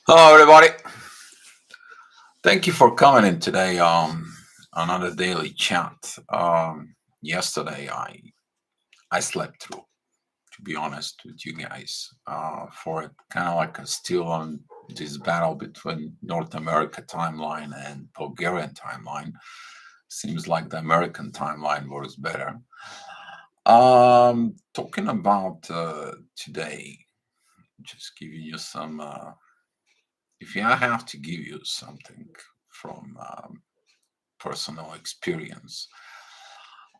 Hello, everybody. Thank you for coming in today on another daily chat. Yesterday, I slept through, to be honest with you guys, for kind of like still on this battle between North America timeline and Bulgarian timeline. Seems like the American timeline works better. Talking about today, just giving you some. If I have to give you something from personal experience,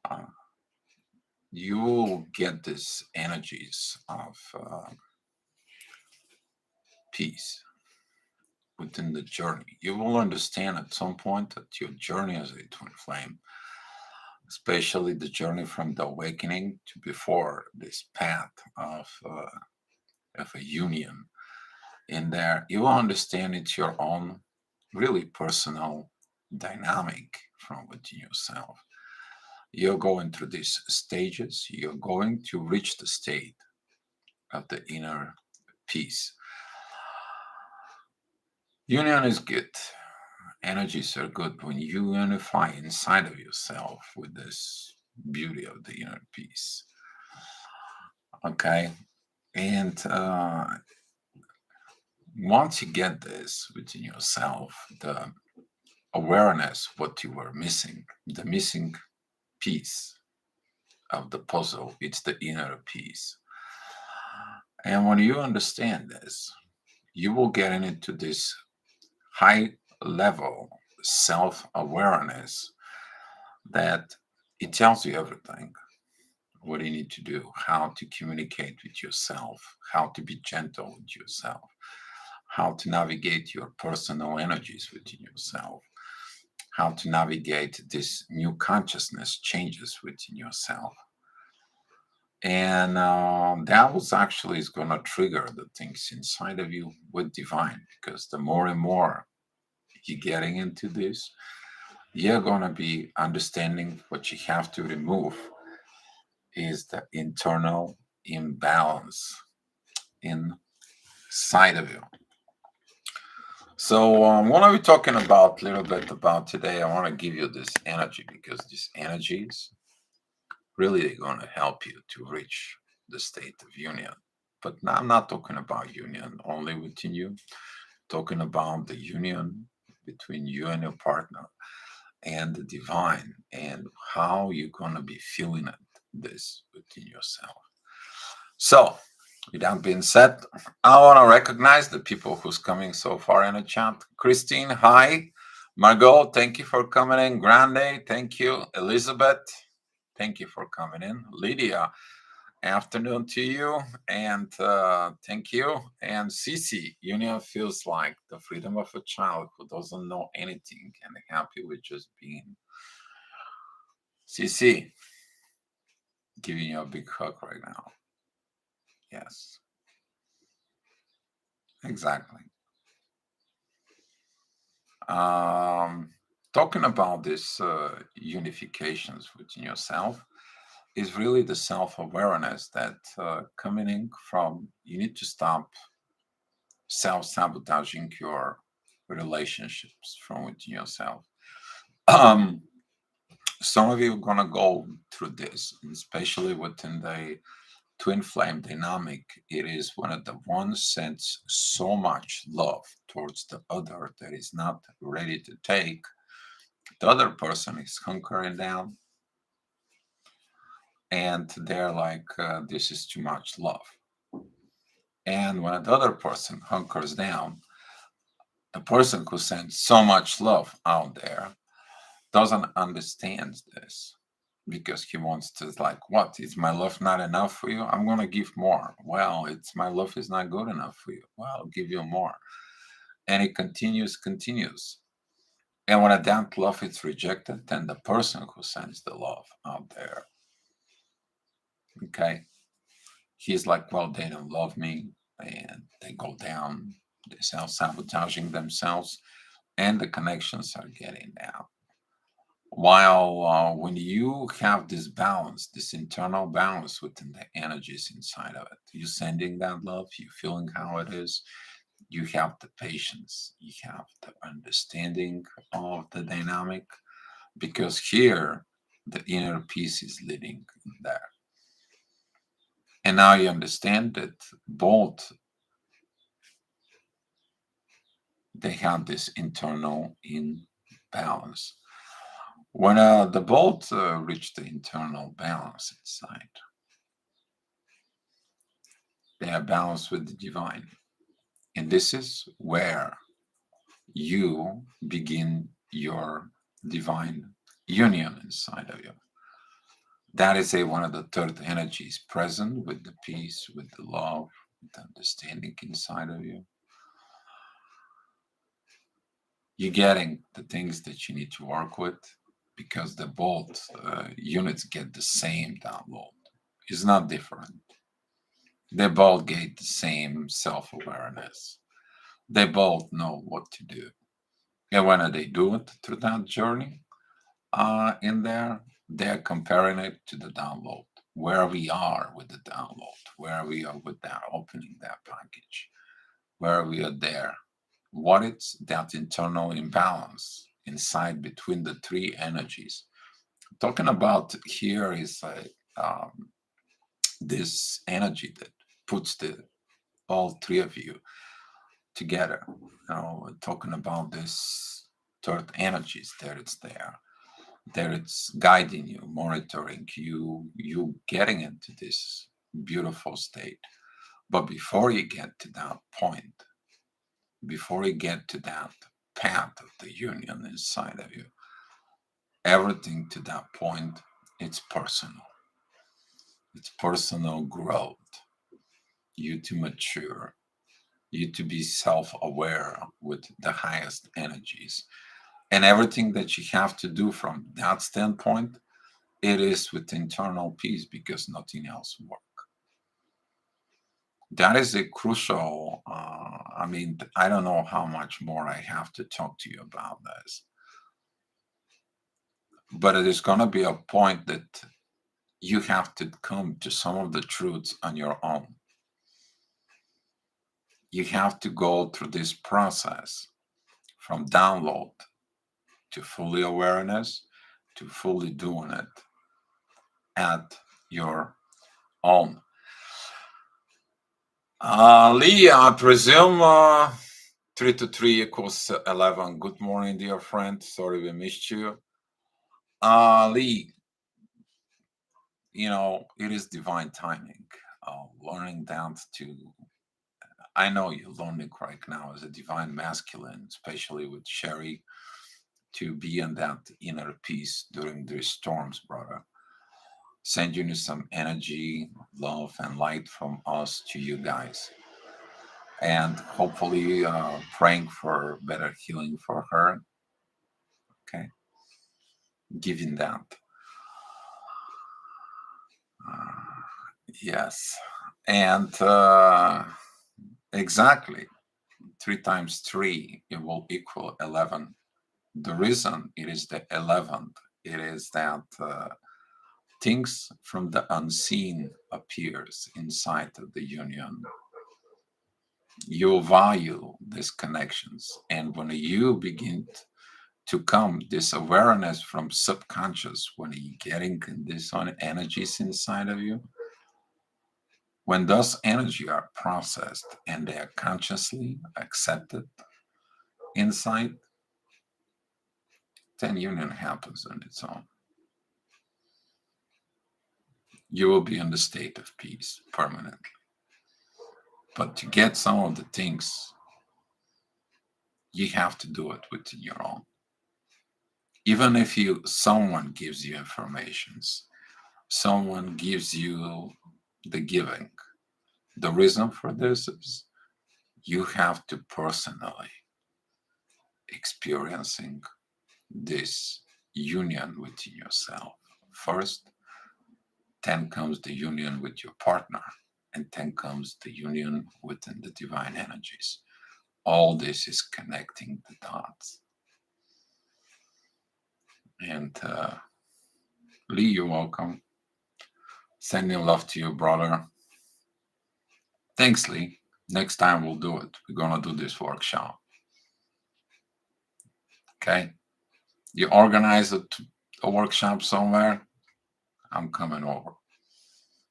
uh, you will get these energies of peace within the journey. You will understand at some point that your journey as a twin flame, especially the journey from the awakening to before this path of a union, in there, you will understand it's your own really personal dynamic from within yourself. You're going through these stages, you're going to reach the state of the inner peace. Union is good. Energies are good when you unify inside of yourself with this beauty of the inner peace. Okay. And once you get this within yourself, the awareness what you were missing, the missing piece of the puzzle, it's the inner peace. And when you understand this, you will get into this high level self awareness that it tells you everything what you need to do, how to communicate with yourself, how to be gentle with yourself, how to navigate your personal energies within yourself, how to navigate this new consciousness changes within yourself. And that was actually is going to trigger the things inside of you with divine, because the more and more you're getting into this, you're going to be understanding what you have to remove is the internal imbalance inside of you. So what are we talking about a little bit about today? I want to give you this energy because these energies really are going to help you to reach the state of union. But now I'm not talking about union only within you, talking about the union between you and your partner and the divine and how you're going to be feeling this within yourself. So with that being said, I want to recognize the people who's coming so far in the chat. Christine, hi. Margot, thank you for coming in. Grande, thank you. Elizabeth, thank you for coming in. Lydia, afternoon to you. And thank you. And Cici, union feels like the freedom of a child who doesn't know anything and happy with just being. Cici, giving you a big hug right now. Yes, exactly. Talking about this unifications within yourself is really the self-awareness that coming in from you need to stop self-sabotaging your relationships from within yourself. Um, some of you are gonna go through this, especially within the twin flame dynamic. It is when the one sends so much love towards the other that is not ready to take. The other person is hunkering down, and they're like, this is too much love. And when the other person hunkers down, the person who sends so much love out there doesn't understand this because he wants to, like, what is my love not enough for you? I'm going to give more. Well, it's my love is not good enough for you. Well, I'll give you more. And it continues. And when that love is rejected, then the person who sends the love out there, okay, he's like, well, they don't love me. and they go down, they self-sabotaging themselves, and the connections are getting down. While when you have this balance, this internal balance within the energies inside of it, you sending that love, you feeling how it is, you have the patience, you have the understanding of the dynamic, because here the inner peace is leading there. And now you understand that both they have this internal imbalance. When the both reach the internal balance inside, they are balanced with the divine. And this is where you begin your divine union inside of you. That is a one of the third energies present with the peace, with the love, with the understanding inside of you. You're getting the things that you need to work with because the both units get the same download. It's not different. They both get the same self-awareness. They both know what to do. And when they do it through that journey, in there, they're comparing it to the download, where we are with the download, where we are with that opening that package, where we are there. What is that internal imbalance inside between the three energies? Talking about here is this energy that puts the all three of you together. Talking about this third energies that it's there, that it's guiding you, monitoring you, you getting into this beautiful state. But before you get to that point, before you get to that path of the union inside of you, everything to that point, it's personal. It's personal growth. You to mature, you to be self-aware with the highest energies. And everything that you have to do from that standpoint, it is with internal peace because nothing else works. That is a crucial, I don't know how much more I have to talk to you about this, but it is going to be a point that you have to come to some of the truths on your own. You have to go through this process from download to fully awareness to fully doing it at your own. Lee, I presume 3 to 3 equals 11. Good morning, dear friend. Sorry we missed you. Lee, it is divine timing. Learning down to, I know you're learning right now as a divine masculine, especially with Sherry, to be in that inner peace during these storms, brother. Sending you some energy, love, and light from us to you guys. And hopefully praying for better healing for her. Okay. Giving that. Yes. And exactly 3 times 3, it will equal 11. The reason it is the 11th, it is that things from the unseen appears inside of the union. You value these connections, and when you begin to come this awareness from subconscious, when you're getting this on energies inside of you, when those energy are processed and they are consciously accepted inside, then union happens on its own. You will be in the state of peace permanently. But to get some of the things, you have to do it within your own. Even if someone gives you informations, someone gives you the giving. The reason for this is you have to personally experiencing this union within yourself first, then comes the union with your partner. and then comes the union within the divine energies. All this is connecting the dots. And Lee, you're welcome. Sending love to you, brother. Thanks, Lee. Next time we'll do it. We're gonna do this workshop. Okay? You organize a workshop somewhere, I'm coming over.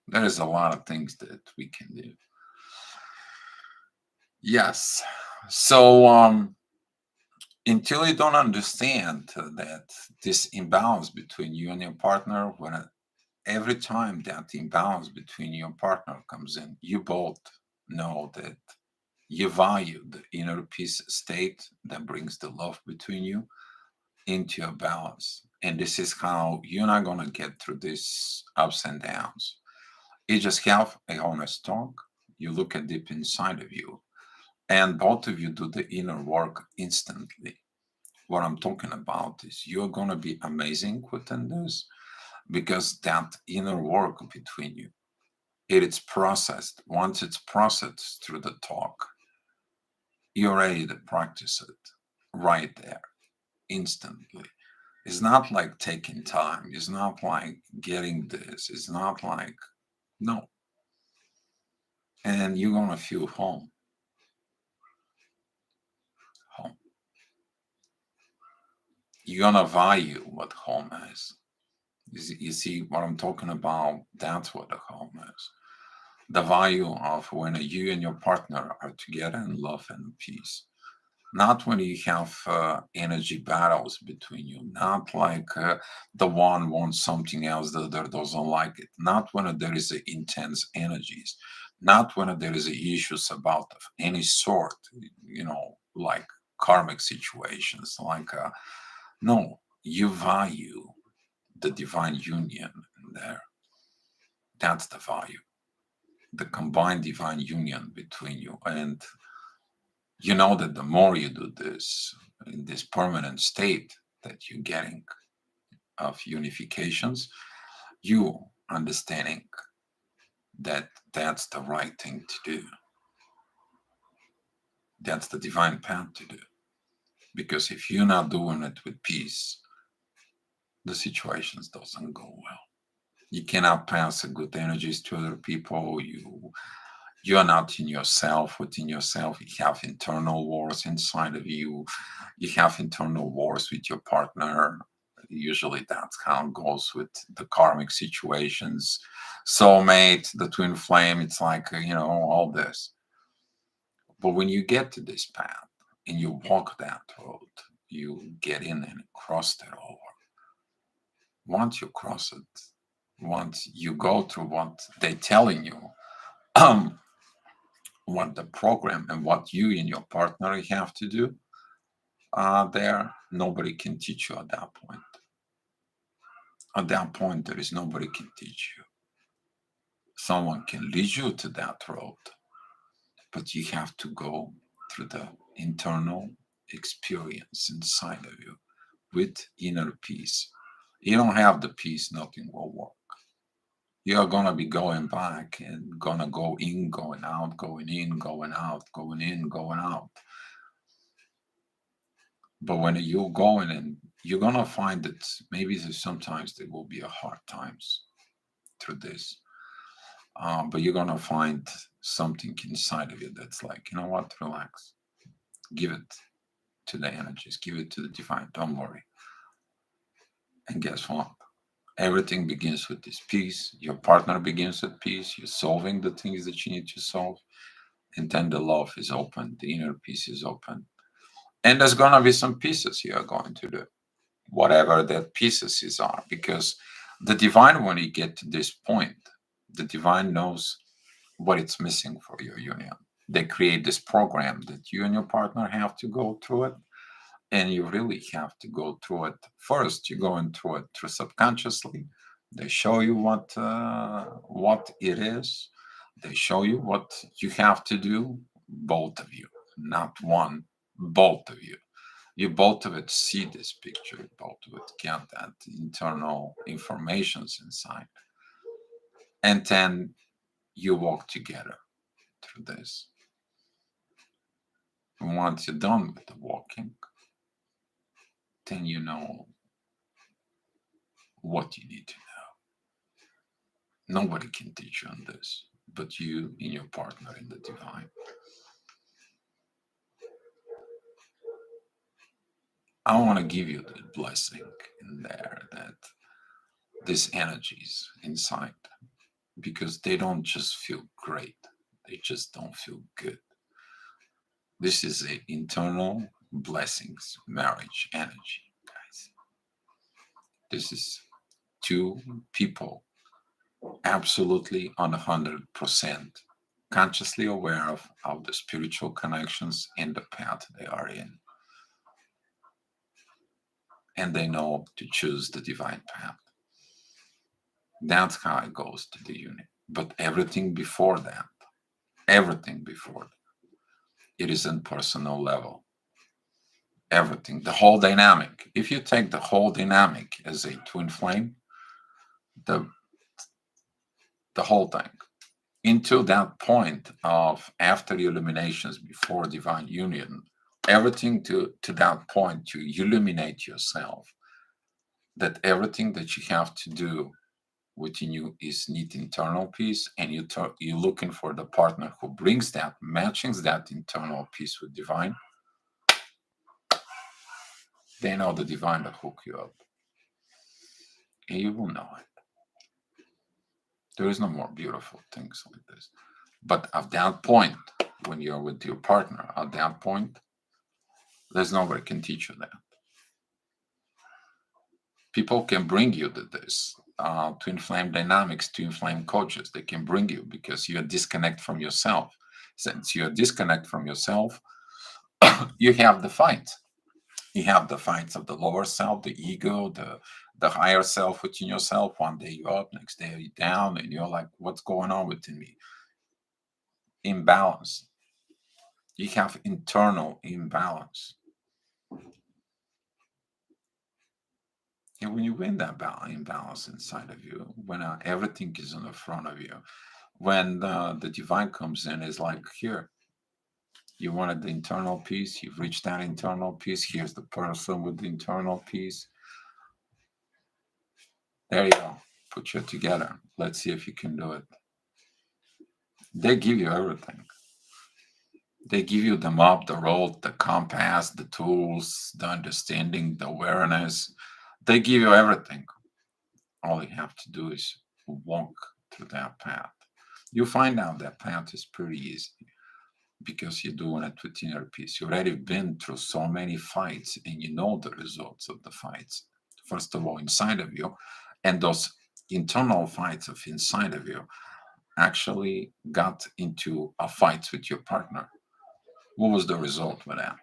There is a lot of things that we can do. Yes. So until you don't understand that this imbalance between you and your partner, when every time that imbalance between you and partner comes in, you both know that you value the inner peace state that brings the love between you into a balance. And this is how you're not going to get through these ups and downs. You just have a honest talk. You look at deep inside of you, and both of you do the inner work instantly. What I'm talking about is you're going to be amazing within this because that inner work between you, it's processed. Once it's processed through the talk, you're ready to practice it right there, instantly. It's not like taking time. It's not like getting this. It's not like, no. And you're going to feel home. Home. You're going to value what home is. You see what I'm talking about? That's what the home is. The value of when you and your partner are together in love and peace. Not when you have energy battles between you, not like the one wants something else, the other doesn't like it, not when there is intense energies, not when there is issues about of any sort, like karmic situations, like no, you value the divine union there. That's the value, the combined divine union between you. And you know that the more you do this in this permanent state that you're getting of unifications, you understanding that that's the right thing to do. That's the divine path to do. Because if you're not doing it with peace, the situations doesn't go well. You cannot pass good energies to other people. You are not in yourself, within yourself. You have internal wars inside of you. You have internal wars with your partner. Usually that's how it goes with the karmic situations. Soulmate, the twin flame, it's like, all this. But when you get to this path and you walk that road, you get in and cross that over. Once you cross it, once you go through what they're telling you, what the program and what you and your partner have to do, there nobody can teach you at that point. At that point, there is nobody can teach you. Someone can lead you to that road, but you have to go through the internal experience inside of you with inner peace. You don't have the peace, nothing will work. You're gonna be going back and gonna go in, going out, going in, going out, going in, going out. But when you're going in, you're gonna find that maybe sometimes there will be a hard times through this. But you're gonna find something inside of you that's like, you know what, relax. Give it to the energies, give it to the divine, don't worry. And guess what? Everything begins with this peace. Your partner begins with peace. You're solving the things that you need to solve. And then the love is open, the inner peace is open. And there's gonna be some pieces you are going to do, whatever that pieces is are, because the divine, when you get to this point, the divine knows what it's missing for your union. They create this program that you and your partner have to go through it, and you really have to go through it. First you're going through it through subconsciously. They show you what it is. They show you what you have to do, both of you, not one, both of you. You both of it see this picture, you both of it get that internal informations inside. And then you walk together through this. And once you're done with the walking, then you know what you need to know. Nobody can teach you on this but you and your partner in the divine. I want to give you the blessing in there that these energies inside, because they don't just feel great, they just don't feel good. This is a internal blessings marriage energy, guys. This is two people absolutely on 100% consciously aware of the spiritual connections and the path they are in. And they know to choose the divine path. That's how it goes to the union. But everything before that, it is on personal level. Everything, the whole dynamic. If you take the whole dynamic as a twin flame, the whole thing, into that point of after the illuminations before divine union, everything to that point to illuminate yourself, that everything that you have to do within you is need internal peace, and you're looking for the partner who brings that, matching that internal peace with divine. They know the divine will hook you up, and you will know it. There is no more beautiful things like this. But at that point, when you're with your partner, at that point, there's nobody can teach you that. People can bring you to this, twin flame dynamics, twin flame coaches. They can bring you because you're disconnect from yourself. Since you're disconnect from yourself, you have the fight. You have the fights of the lower self, the ego, the higher self within yourself. One day you're up, next day you're down, and you're like, what's going on within me? Imbalance. You have internal imbalance. And when you win that imbalance inside of you, when everything is in the front of you, when the divine comes in, is like, here, you wanted the internal peace, you've reached that internal peace, here's the person with the internal peace. There you go. Put you together. Let's see if you can do it. They give you everything. They give you the map, the road, the compass, the tools, the understanding, the awareness. They give you everything. All you have to do is walk through that path. You find out that path is pretty easy because you're doing it with inner peace. You've already been through so many fights and you know the results of the fights. First of all, inside of you, and those internal fights of inside of you actually got into a fight with your partner. What was the result with that?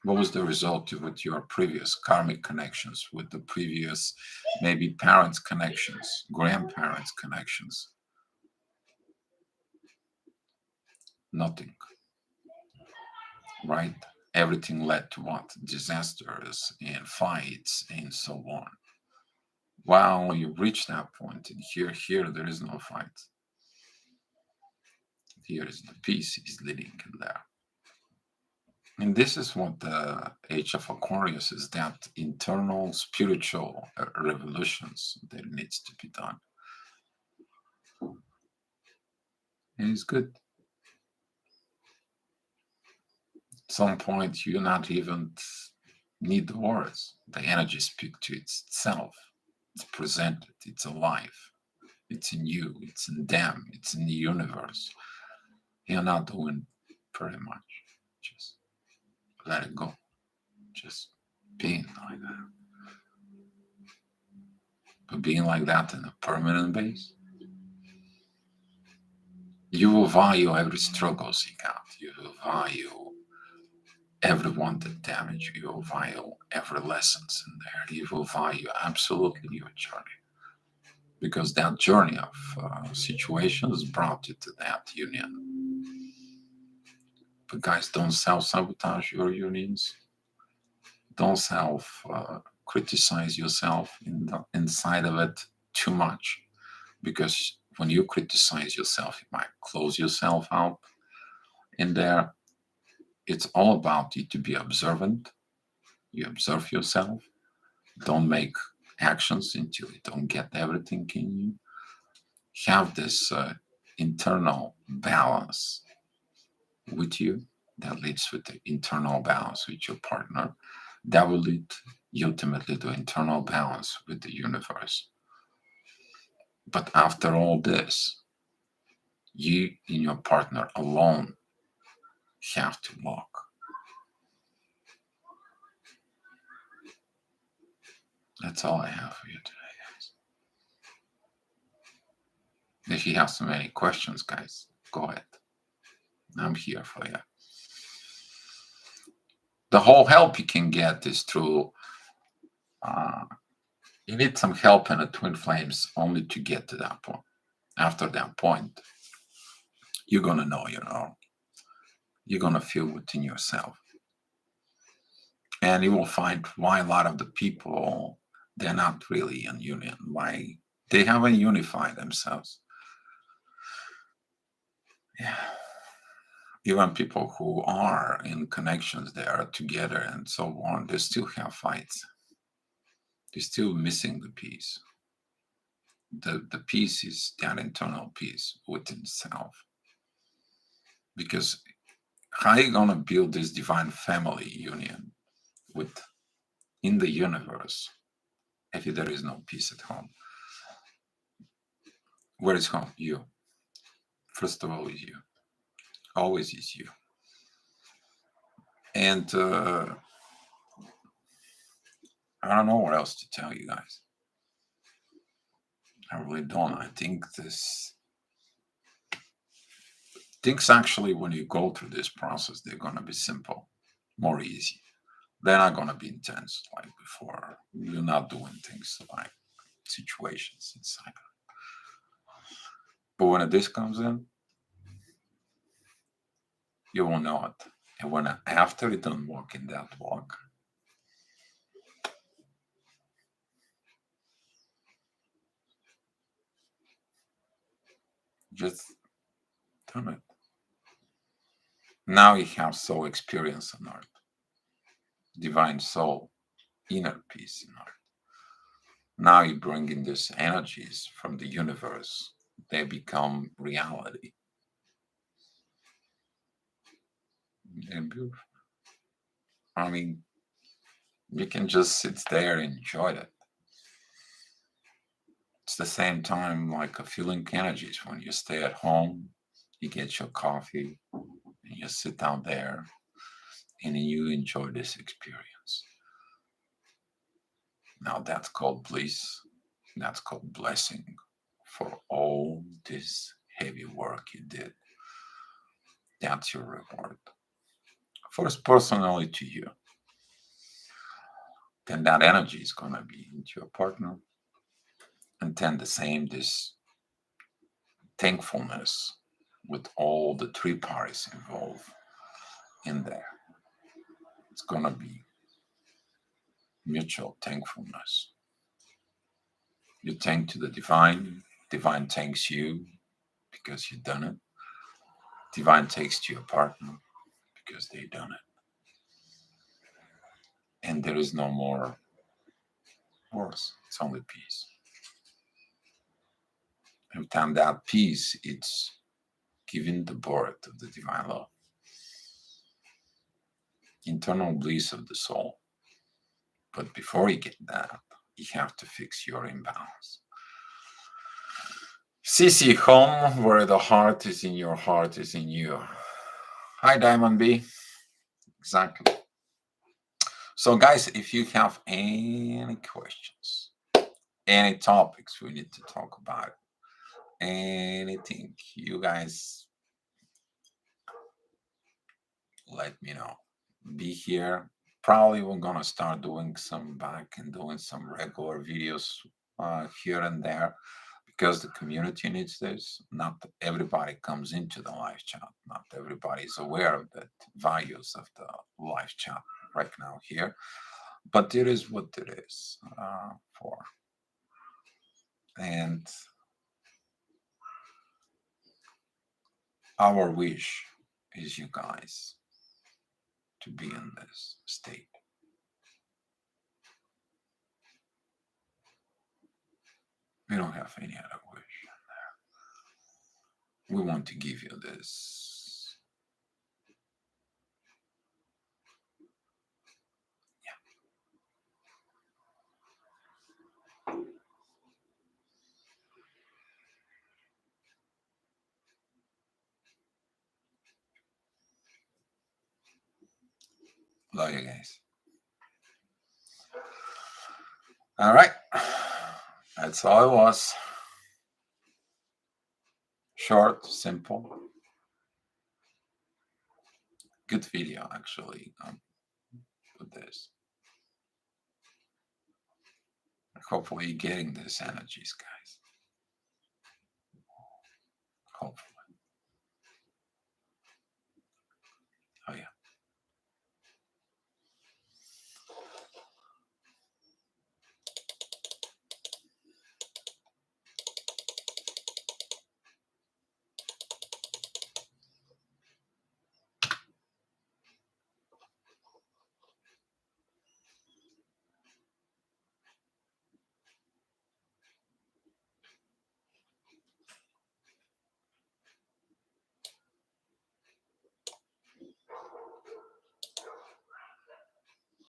What was the result with your previous karmic connections, with the previous maybe parents' connections, grandparents' connections? Nothing, right? Everything led to what? Disasters and fights and so on. Well, you reach that point, and here there is no fight. Here is the peace is leading in there. And this is what the age of Aquarius is, that internal spiritual revolutions that needs to be done. And it's good. At some point, you not even need the words. The energy speaks to itself. It's presented. It's alive. It's in you. It's in them. It's in the universe. You're not doing pretty much. Just let it go. Just being like that. But being like that in a permanent base, you will value every struggles you got. You will value everyone that damaged you. You will value every lessons in there. You will value absolutely your journey, because that journey of situations brought you to that union. But guys, don't self-sabotage your unions. Don't criticize yourself inside of it too much, because when you criticize yourself, you might close yourself up in there. It's all about you to be observant. You observe yourself. Don't make actions until you don't get everything in you. Have this internal balance with you that leads with the internal balance with your partner. That will lead ultimately to internal balance with the universe. But after all this, you and your partner alone have to walk. That's all I have for you today, guys. If you have so many questions, guys, go ahead. I'm here for you. The whole help you can get is through, you need some help in the twin flames only to get to that point. After that point, you're going to know, you're going to feel within yourself. And you will find why a lot of the people, they're not really in union, why they haven't unified themselves. Yeah. Even people who are in connections, they are together and so on, they still have fights. They're still missing the peace. The peace is that internal peace within self. Because how are you going to build this divine family union in the universe if there is no peace at home? Where is home? You. First of all, is you. Always is you. And I don't know what else to tell you guys. I really don't. I think things actually, when you go through this process, they're going to be simple, more easy. They're not going to be intense like before. You're not doing things like situations inside. But when this comes in, you will know it. And when after you don't walk in that walk, just do it. Now you have soul experience on earth, divine soul, inner peace in earth. Now you bring in these energies from the universe, they become reality. And beautiful. I mean, you can just sit there and enjoy it. It's the same time like a feeling energies when you stay at home, you get your coffee, and you sit down there, and you enjoy this experience. Now that's called bliss. That's called blessing for all this heavy work you did. That's your reward. First, personally to you. Then that energy is going to be into your partner. And then the same, this thankfulness with all the three parties involved in there. It's going to be mutual thankfulness. You thank to the divine, divine thanks you because you've done it. Divine thanks to your partner because they've done it. And there is no more wars, it's only peace. Every time that peace, it's giving the birth of the divine love, internal bliss of the soul. But before you get that, you have to fix your imbalance. CC, home where the heart is in your heart is in you. Hi, Diamond B. Exactly. So, guys, if you have any questions, any topics we need to talk about, anything, you guys let me know. Be here. Probably we're gonna start doing some back and doing some regular videos here and there because the community needs this. Not everybody comes into the live chat. Not everybody is aware of the values of the live chat right now here. But it is what it is for. And Our wish is you guys to be in this state. We don't have any other wish. We want to give you this. Love you guys. All right. That's all it was. Short, simple. Good video, actually. With this. Hopefully, you're getting these energies, guys. Hopefully.